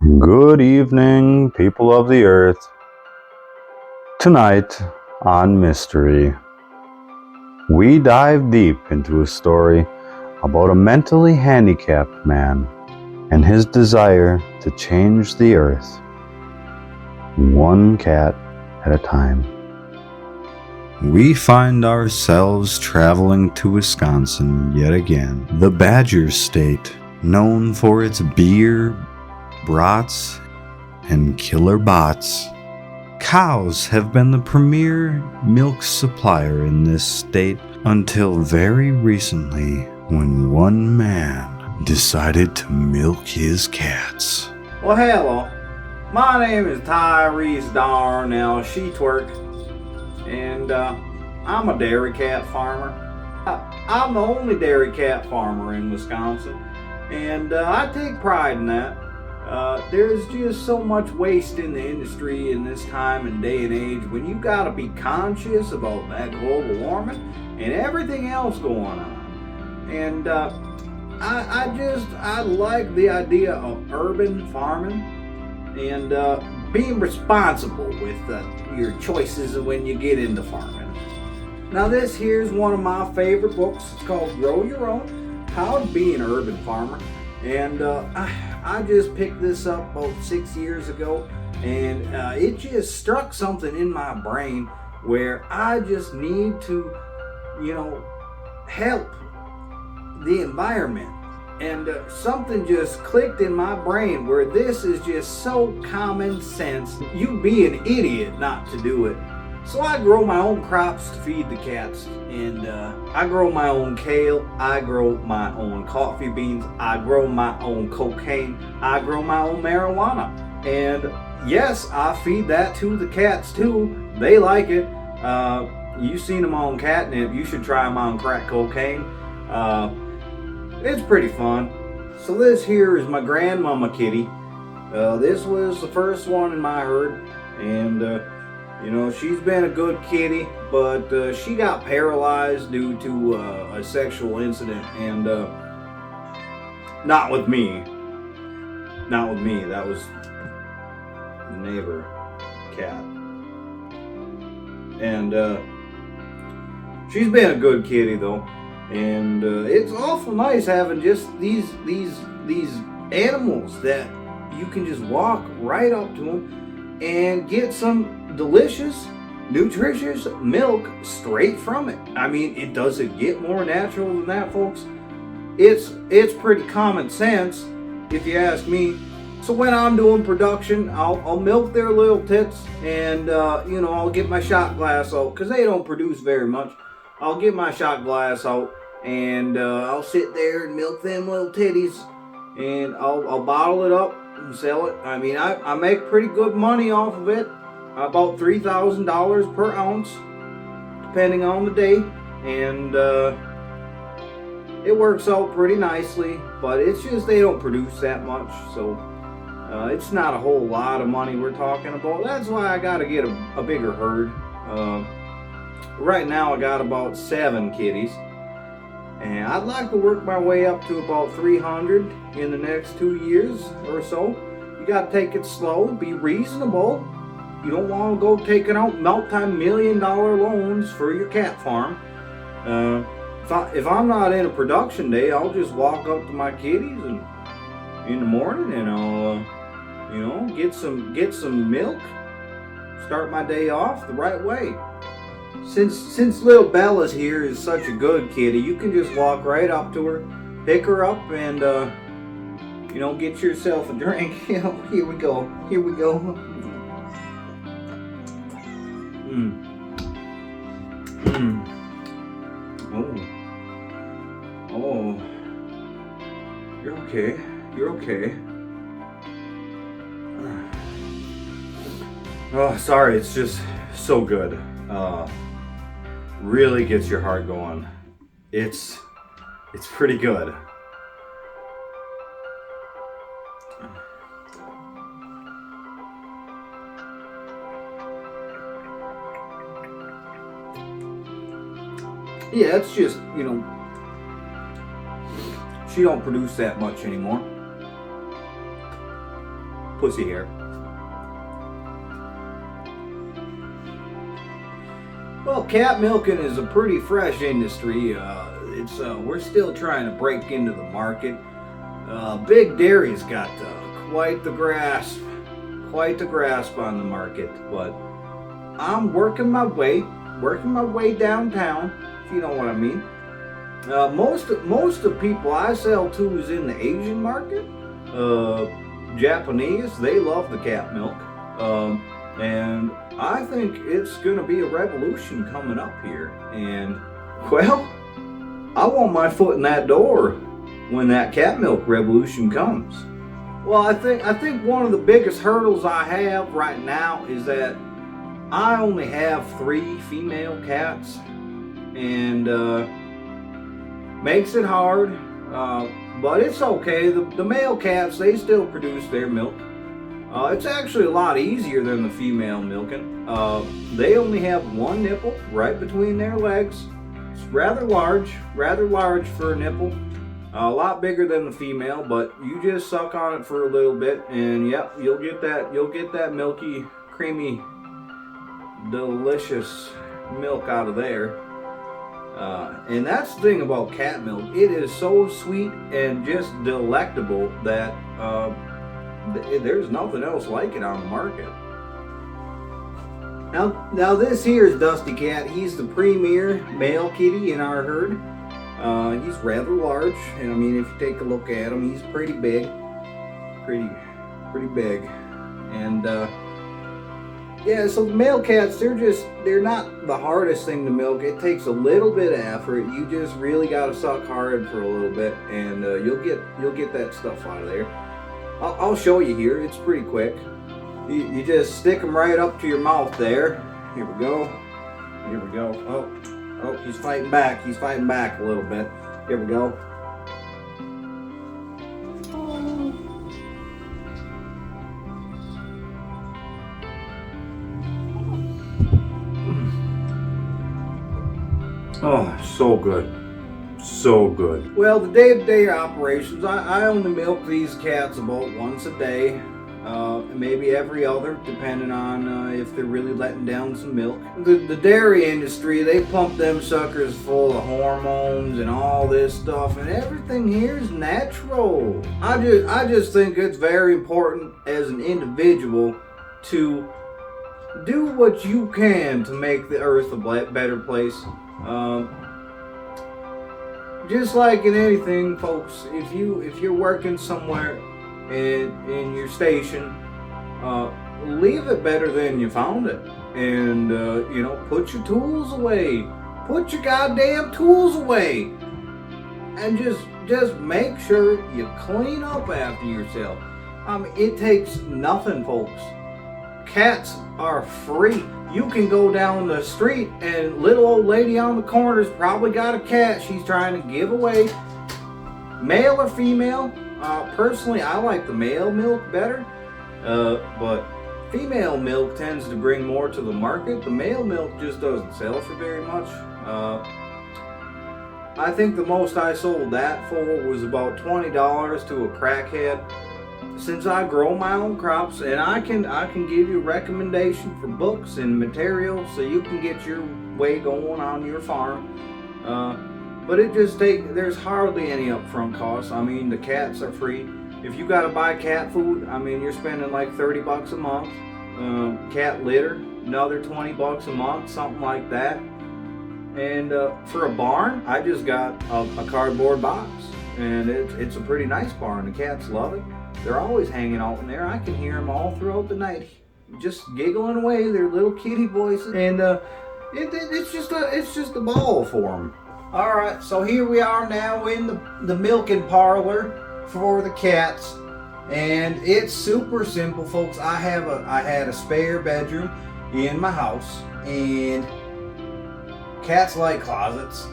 Good evening, people of the earth. Tonight on Mystery, we dive deep into a story about a mentally handicapped man and his desire to change the earth, one cat at a time. We find ourselves traveling to Wisconsin yet again, the Badger State, known for its beer, brats, and killer bots. Cows have been the premier milk supplier in this state until very recently, when one man decided to milk his cats. Well, hello. My name is Tyrese Darnell Sheetwork, and I'm a dairy cat farmer. I'm the only dairy cat farmer in Wisconsin, and I take pride in that. There's just so much waste in the industry in this time and day and age when you gotta be conscious about that global warming and everything else going on. And I like the idea of urban farming and being responsible with your choices when you get into farming. Now this here's one of my favorite books. It's called Grow Your Own: How to Be an Urban Farmer. And I just picked this up about 6 years ago, and it just struck something in my brain where I just need to, help the environment. And something just clicked in my brain where this is just so common sense. You'd be an idiot not to do it. So I grow my own crops to feed the cats, and I grow my own kale, I grow my own coffee beans, I grow my own cocaine, I grow my own marijuana. And yes, I feed that to the cats too. They like it. You've seen them on catnip, you should try them on crack cocaine. It's pretty fun. So this here is my grandmama kitty. This was the first one in my herd, and she's been a good kitty, but she got paralyzed due to a sexual incident, and not with me. Not with me. That was the neighbor cat. And she's been a good kitty though, and it's awful nice having just these animals that you can just walk right up to them and get some delicious, nutritious milk straight from it. I mean, it doesn't get more natural than that, folks. It's pretty common sense, if you ask me. So when I'm doing production, I'll milk their little tits, and I'll get my shot glass out because they don't produce very much. I'll get my shot glass out, and I'll sit there and milk them little titties, and I'll bottle it up and sell it. I mean, I make pretty good money off of it. About $3,000 per ounce, depending on the day, and it works out pretty nicely. But it's just they don't produce that much, so it's not a whole lot of money we're talking about. That's why I got to get a bigger herd. Right now I got about 7 kitties, and I'd like to work my way up to about 300 in the next 2 years or so. You got to take it slow, be reasonable. You don't want to go taking out multi-million-dollar loans for your cat farm. If I'm not in a production day, I'll just walk up to my kitties and in the morning, and I'll get some milk. Start my day off the right way. Since little Bella's here is such a good kitty, you can just walk right up to her, pick her up, and get yourself a drink. Here we go. Oh, you're okay. Oh, sorry, it's just so good. Really gets your heart going. It's pretty good. Yeah, it's just, she don't produce that much anymore. pussy hair. Well, cat milking is a pretty fresh industry. We're still trying to break into the market. Big Dairy's got quite the grasp on the market, but I'm working my way downtown, if you know what I mean. Most of people I sell to is in the Asian market. Japanese, they love the cat milk, and I think it's going to be a revolution coming up here. And well, I want my foot in that door when that cat milk revolution comes. Well, I think one of the biggest hurdles I have right now is that I only have 3 female cats, and makes it hard, but it's okay. The male cats, they still produce their milk. It's actually a lot easier than the female milking. They only have 1 nipple right between their legs. It's rather large for a nipple. A lot bigger than the female, but you just suck on it for a little bit, and yep, you'll get that milky, creamy, delicious milk out of there. And that's the thing about cat milk. It is so sweet and just delectable that there's nothing else like it on the market. Now this here is Dusty Cat. He's the premier male kitty in our herd. He's rather large, and I mean, if you take a look at him, he's pretty big, pretty big. And yeah, so the male cats, they're not the hardest thing to milk. It takes a little bit of effort. You just really got to suck hard for a little bit, and you'll get that stuff out of there. I'll show you here. It's pretty quick. You just stick them right up to your mouth there. Here we go. Oh, he's fighting back. He's fighting back a little bit. Here we go. Oh, so good. So good. Well, the day-to-day operations, I only milk these cats about once a day. Maybe every other, depending on if they're really letting down some milk. The dairy industry, they pump them suckers full of hormones and all this stuff, and everything here is natural. I just think it's very important as an individual to do what you can to make the earth a better place. Just like in anything, folks, if you're working somewhere in your station, leave it better than you found it, and put your tools away. Put your goddamn tools away, and just make sure you clean up after yourself. I mean, it takes nothing, folks. Cats are free. You can go down the street and little old lady on the corner's probably got a cat she's trying to give away. Male or female? Personally, I like the male milk better, but female milk tends to bring more to the market. The male milk just doesn't sell for very much. I think the most I sold that for was about $20 to a crackhead. Since I grow my own crops, and I can give you a recommendation for books and materials so you can get your way going on your farm. But there's hardly any upfront costs. I mean, the cats are free. If you gotta buy cat food, I mean, you're spending like $30 a month. Cat litter, another $20 a month, something like that. And for a barn, I just got a cardboard box, and it's a pretty nice barn. The cats love it. They're always hanging out in there. I can hear them all throughout the night, just giggling away their little kitty voices, and it's just a ball for them. All right, so here we are now in the milking parlor for the cats, and it's super simple, folks. I had a spare bedroom in my house, and cats like closets,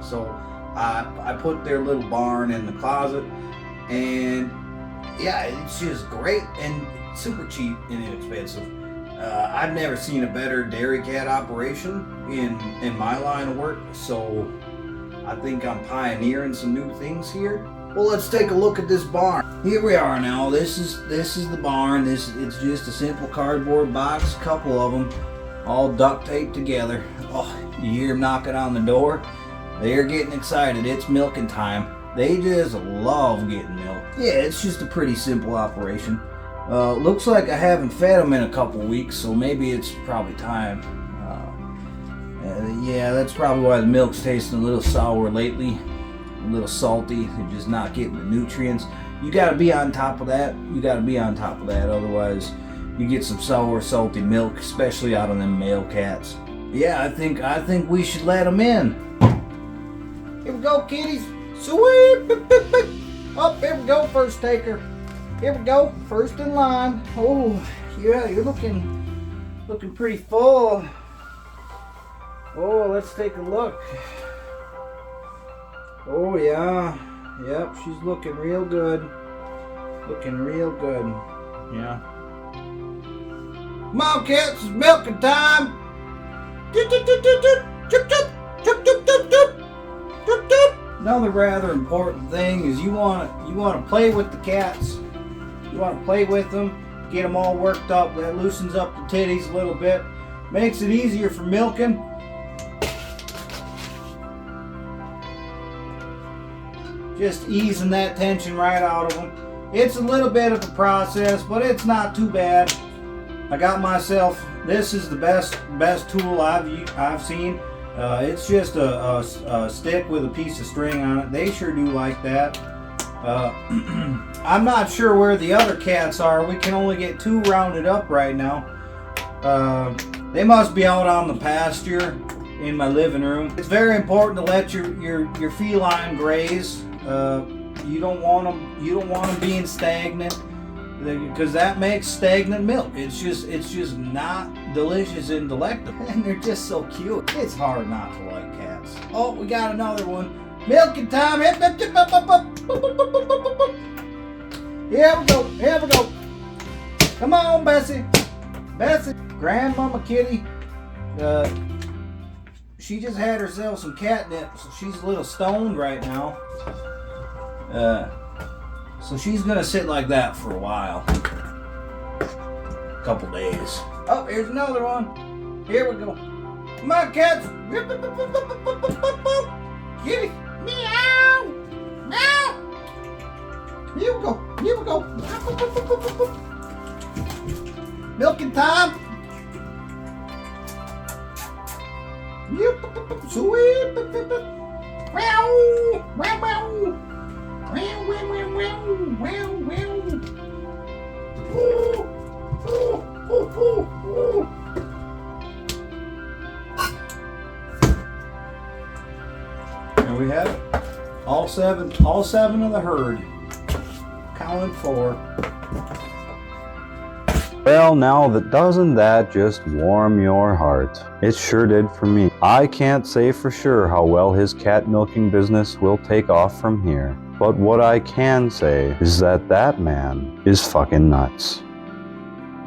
so I put their little barn in the closet. And yeah, it's just great and super cheap and inexpensive. I've never seen a better dairy cat operation in my line of work, so I think I'm pioneering some new things here. Well, let's take a look at this barn. Here we are now. This is the barn. It's just a simple cardboard box, a couple of them, all duct taped together. Oh, you hear them knocking on the door? They're getting excited. It's milking time. They just love getting milk. Yeah, it's just a pretty simple operation. Looks like I haven't fed them in a couple weeks, so maybe it's probably time. Yeah, that's probably why the milk's tasting a little sour lately, a little salty. They're just not getting the nutrients. You got to be on top of that. Otherwise, you get some sour, salty milk, especially out of them male cats. Yeah, I think we should let them in. Here we go, kitties. Sweet. Oh, here we go, first taker. Here we go, first in line. Oh, yeah, you're looking pretty full. Oh, let's take a look. Oh, yeah. Yep, she's looking real good. Yeah. Come on, cats, it's milking time. Another rather important thing is you want to play with the cats. You want to play with them, get them all worked up. That loosens up the titties a little bit, makes it easier for milking. Just easing that tension right out of them. It's a little bit of a process, but it's not too bad. I got myself. This is the best tool I've seen. It's just a stick with a piece of string on it. They sure do like that. I'm not sure where the other cats are. We can only get 2 rounded up right now. They must be out on the pasture in my living room. It's very important to let your feline graze. You don't want them being stagnant, because that makes stagnant milk. It's just not delicious and delectable. And they're just so cute. It's hard not to like cats. Oh, we got another one. Milking time. Here we go. Come on, Bessie. Grandmama Kitty. She just had herself some catnip, so she's a little stoned right now. So she's gonna sit like that for a while. Couple days. Oh, here's another one. Here we go. Come on, cats. Kitty. Meow. Meow. Here we go. Milking time. Sweet. Meow. Meow, meow. Meow, meow, meow, meow, meow. Ooh, ooh, ooh, ooh. There we have it. All seven of the herd. Counted for. Well, now doesn't that just warm your heart? It sure did for me. I can't say for sure how well his cat milking business will take off from here. But what I can say is that man is fucking nuts.